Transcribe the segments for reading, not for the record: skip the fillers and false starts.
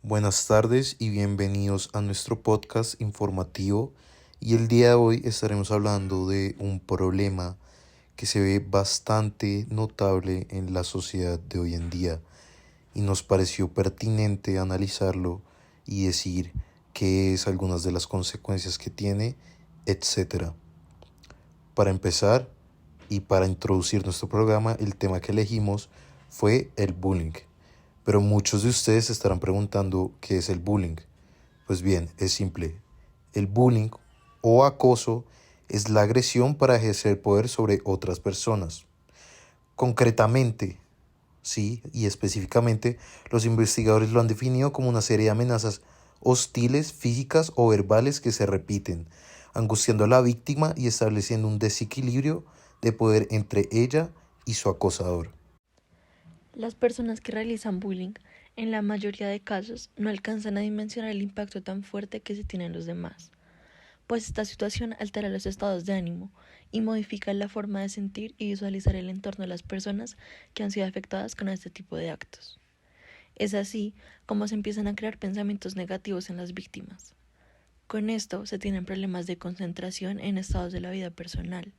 Buenas tardes y bienvenidos a nuestro podcast informativo y el día de hoy estaremos hablando de un problema que se ve bastante notable en la sociedad de hoy en día y nos pareció pertinente analizarlo y decir qué es algunas de las consecuencias que tiene, etcétera. Para empezar y para introducir nuestro programa, el tema que elegimos fue el bullying. Pero muchos de ustedes se estarán preguntando qué es el bullying. Pues bien, es simple. El bullying o acoso es la agresión para ejercer poder sobre otras personas. Concretamente, sí, y específicamente, los investigadores lo han definido como una serie de amenazas hostiles, físicas o verbales que se repiten, angustiando a la víctima y estableciendo un desequilibrio de poder entre ella y su acosador. Las personas que realizan bullying, en la mayoría de casos, no alcanzan a dimensionar el impacto tan fuerte que se tiene en los demás, pues esta situación altera los estados de ánimo y modifica la forma de sentir y visualizar el entorno de las personas que han sido afectadas con este tipo de actos. Es así como se empiezan a crear pensamientos negativos en las víctimas. Con esto se tienen problemas de concentración en estados de la vida personal,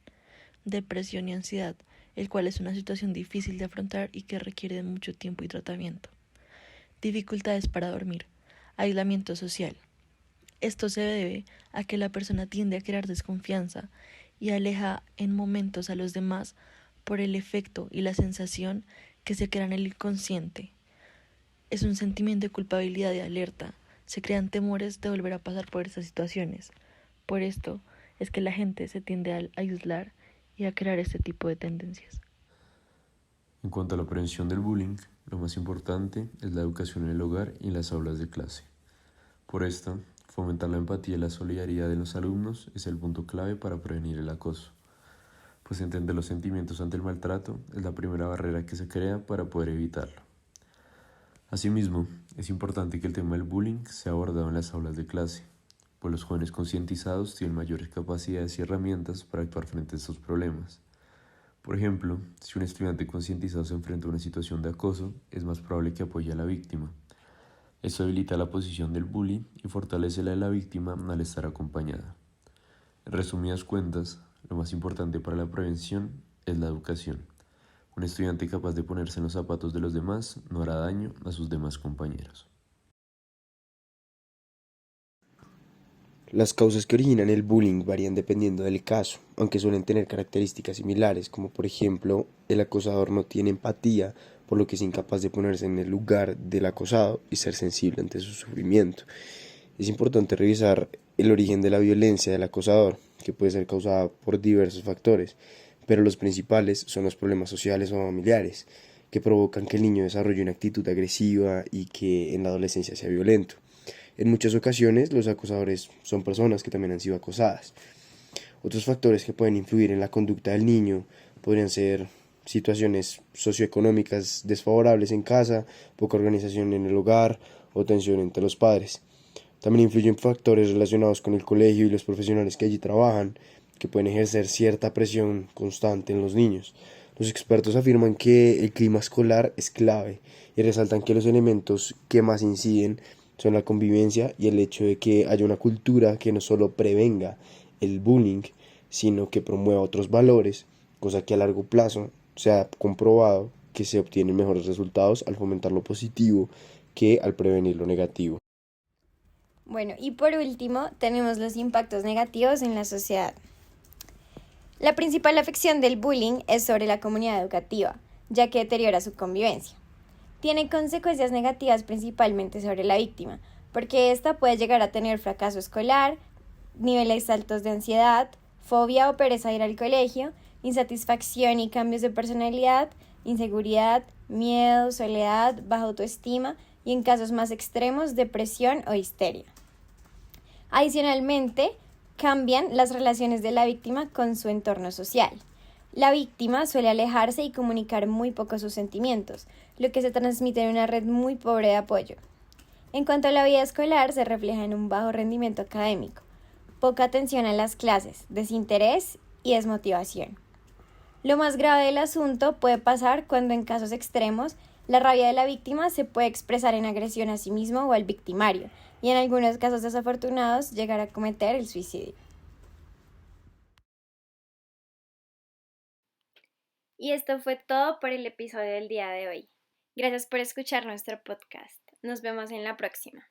depresión y ansiedad, el cual es una situación difícil de afrontar y que requiere de mucho tiempo y tratamiento. Dificultades para dormir, aislamiento social. Esto se debe a que la persona tiende a crear desconfianza y aleja en momentos a los demás por el efecto y la sensación que se crea en el inconsciente. Es un sentimiento de culpabilidad y alerta. Se crean temores de volver a pasar por estas situaciones. Por esto es que la gente se tiende a aislar y a crear este tipo de tendencias. En cuanto a la prevención del bullying, lo más importante es la educación en el hogar y en las aulas de clase. Por esto, fomentar la empatía y la solidaridad de los alumnos es el punto clave para prevenir el acoso, pues entender los sentimientos ante el maltrato es la primera barrera que se crea para poder evitarlo. Asimismo, es importante que el tema del bullying sea abordado en las aulas de clase, pues los jóvenes concientizados tienen mayores capacidades y herramientas para actuar frente a estos problemas. Por ejemplo, si un estudiante concientizado se enfrenta a una situación de acoso, es más probable que apoye a la víctima. Esto debilita la posición del bully y fortalece la de la víctima al estar acompañada. En resumidas cuentas, lo más importante para la prevención es la educación. Un estudiante capaz de ponerse en los zapatos de los demás no hará daño a sus demás compañeros. Las causas que originan el bullying varían dependiendo del caso, aunque suelen tener características similares, como por ejemplo, el acosador no tiene empatía, por lo que es incapaz de ponerse en el lugar del acosado y ser sensible ante su sufrimiento. Es importante revisar el origen de la violencia del acosador, que puede ser causada por diversos factores, pero los principales son los problemas sociales o familiares, que provocan que el niño desarrolle una actitud agresiva y que en la adolescencia sea violento. En muchas ocasiones, los acosadores son personas que también han sido acosadas. Otros factores que pueden influir en la conducta del niño podrían ser situaciones socioeconómicas desfavorables en casa, poca organización en el hogar o tensión entre los padres. También influyen factores relacionados con el colegio y los profesionales que allí trabajan, que pueden ejercer cierta presión constante en los niños. Los expertos afirman que el clima escolar es clave y resaltan que los elementos que más inciden son la convivencia y el hecho de que haya una cultura que no solo prevenga el bullying, sino que promueva otros valores, cosa que a largo plazo se ha comprobado que se obtienen mejores resultados al fomentar lo positivo que al prevenir lo negativo. Bueno, y por último tenemos los impactos negativos en la sociedad. La principal afección del bullying es sobre la comunidad educativa, ya que deteriora su convivencia. Tiene consecuencias negativas principalmente sobre la víctima, porque ésta puede llegar a tener fracaso escolar, niveles altos de ansiedad, fobia o pereza de ir al colegio, insatisfacción y cambios de personalidad, inseguridad, miedo, soledad, baja autoestima y en casos más extremos, depresión o histeria. Adicionalmente, cambian las relaciones de la víctima con su entorno social. La víctima suele alejarse y comunicar muy poco sus sentimientos, lo que se transmite en una red muy pobre de apoyo. En cuanto a la vida escolar, se refleja en un bajo rendimiento académico, poca atención a las clases, desinterés y desmotivación. Lo más grave del asunto puede pasar cuando en casos extremos La rabia de la víctima se puede expresar en agresión a sí mismo o al victimario, y en algunos casos desafortunados llegar a cometer el suicidio. Y esto fue todo por el episodio del día de hoy. Gracias por escuchar nuestro podcast. Nos vemos en la próxima.